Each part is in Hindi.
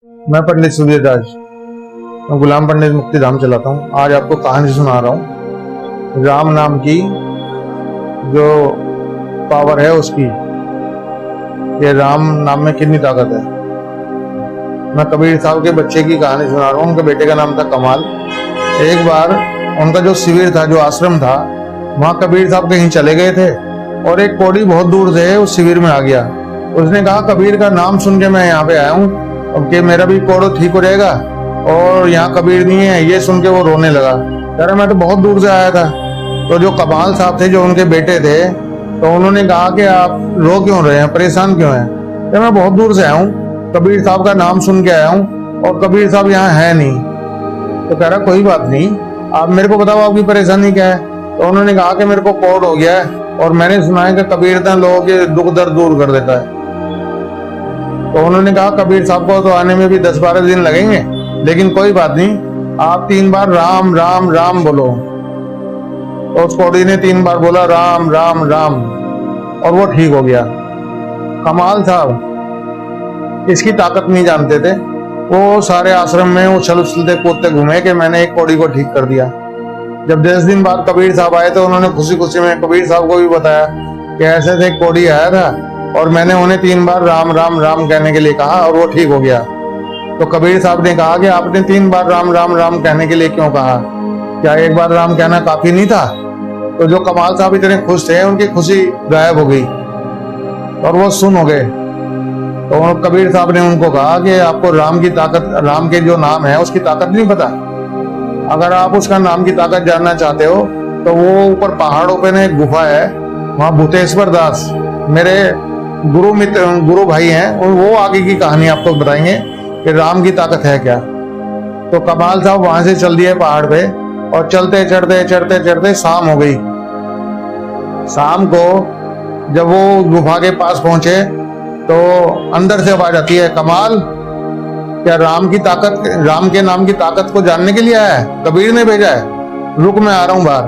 मैं पंडित सूर्यदास, मैं गुलाम पंडित मुक्ति धाम चलाता हूँ। आज आपको कहानी सुना रहा हूँ राम नाम की जो पावर है उसकी, ये राम नाम में कितनी ताकत है। मैं कबीर साहब के बच्चे की कहानी सुना रहा हूँ। उनके बेटे का नाम था कमाल। एक बार उनका जो शिविर था, जो आश्रम था, वहाँ कबीर साहब कहीं चले गए थे और एक कोढ़ी बहुत दूर से उस शिविर में आ गया। उसने कहा कबीर का नाम सुन के मैं यहाँ पे आया हूँ कि मेरा भी कोढ़ ठीक हो जाएगा, और यहाँ कबीर नहीं है। ये सुन के वो रोने लगा, कह रहा मैं तो बहुत दूर से आया था। तो जो कमाल साहब थे, जो उनके बेटे थे, तो उन्होंने कहा कि आप रो क्यों रहे हैं, परेशान क्यों हैं? कि मैं बहुत दूर से आया हूँ, कबीर साहब का नाम सुन के आया हूँ और कबीर साहब यहाँ है नहीं। तो कह रहा कोई बात नहीं, आप मेरे को बताओ आपकी परेशानी क्या है। तो उन्होंने कहा कि मेरे को कोढ़ हो गया है और मैंने सुना है कि कबीर दान लोगों के दुख दर्द दूर कर देता है। तो उन्होंने कहा कबीर साहब को तो आने में भी 10-12 दिन लगेंगे, लेकिन कोई बात नहीं, आप 3 बार राम राम राम बोलो। तो उस कोढ़ी ने 3 बार बोला राम राम राम और वो ठीक हो गया। कमाल साहब इसकी ताकत नहीं जानते थे। वो सारे आश्रम में उछल उछलते कूदते घूमे कि मैंने एक कोढ़ी को ठीक कर दिया। जब 10 दिन बाद कबीर साहब आए तो उन्होंने खुशी खुशी में कबीर साहब को भी बताया कि ऐसे ऐसे एक कोढ़ी आया था और मैंने उन्हें 3 बार राम राम राम कहने के लिए कहा और वो ठीक हो गया। तो कबीर साहब ने कहा कि आपने 3 बार राम राम राम कहने के लिए क्यों कहा? क्या एक बार राम कहना काफी नहीं था? तो जो कमाल साहब इतने खुश थे, उनकी खुशी गायब हो गई और वो सुन हो गए। तो कबीर साहब ने उनको कहा कि आपको राम की ताकत, राम के जो नाम है उसकी ताकत नहीं पता। अगर आप उसका नाम की ताकत जानना चाहते हो तो वो ऊपर पहाड़ों पे एक गुफा है, वहाँ भूतेश्वर दास मेरे गुरु मित्र, गुरु भाई हैं, वो आगे की कहानी आपको बताएंगे कि राम की ताकत है क्या। तो कमाल साहब वहां से चल दिए पहाड़ पे और चलते चढ़ते चढ़ते चढ़ते शाम हो गई। शाम को जब वो गुफा के पास पहुंचे तो अंदर से आवाज आती है, कमाल क्या राम की ताकत, राम के नाम की ताकत को जानने के लिए आया है? कबीर ने भेजा है, रुक मैं आ रहा हूँ बाहर।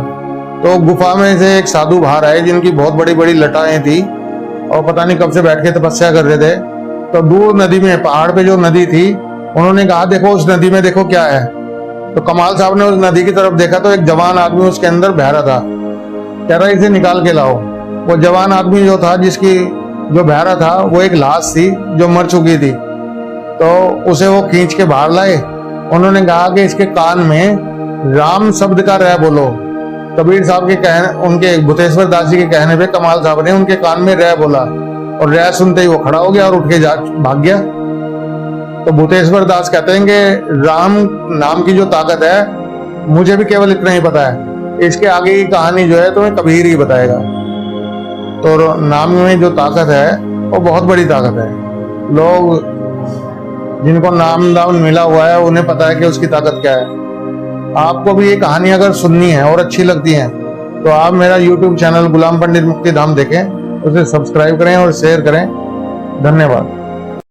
तो गुफा में से एक साधु बाहर आए जिनकी बहुत बड़ी बड़ी लटाएं थी और पता नहीं कब से बैठ के तपस्या कर रहे थे। तो दूर नदी में, पहाड़ पे जो नदी थी, उन्होंने कहा देखो उस नदी में देखो क्या है। तो कमाल साहब ने उस नदी की तरफ देखा तो एक जवान आदमी उसके अंदर बह रहा था। कह रहा इसे निकाल के लाओ। वो जवान आदमी जो था, जिसकी जो बह रहा था, वो एक लाश थी जो मर चुकी थी। तो उसे वो खींच के बाहर लाए। उन्होंने कहा कि इसके कान में राम शब्द का रह बोलो। कबीर साहब के कहने, उनके भूतेश्वर दास जी के कहने पे कमाल साहब ने उनके कान में रह बोला और रह सुनते ही वो खड़ा हो गया और उठ के भाग गया। तो भूतेश्वर दास कहते हैं कि राम नाम की जो ताकत है मुझे भी केवल इतना ही पता है, इसके आगे की कहानी जो है तुम्हें कबीर ही बताएगा। तो नाम में जो ताकत है वो बहुत बड़ी ताकत है। लोग जिनको नाम दाम मिला हुआ है उन्हें पता है कि उसकी ताकत क्या है। आपको भी ये कहानी अगर सुननी है और अच्छी लगती है तो आप मेरा YouTube चैनल गुलाम पंडित मुक्ति धाम देखें, उसे सब्सक्राइब करें और शेयर करें। धन्यवाद।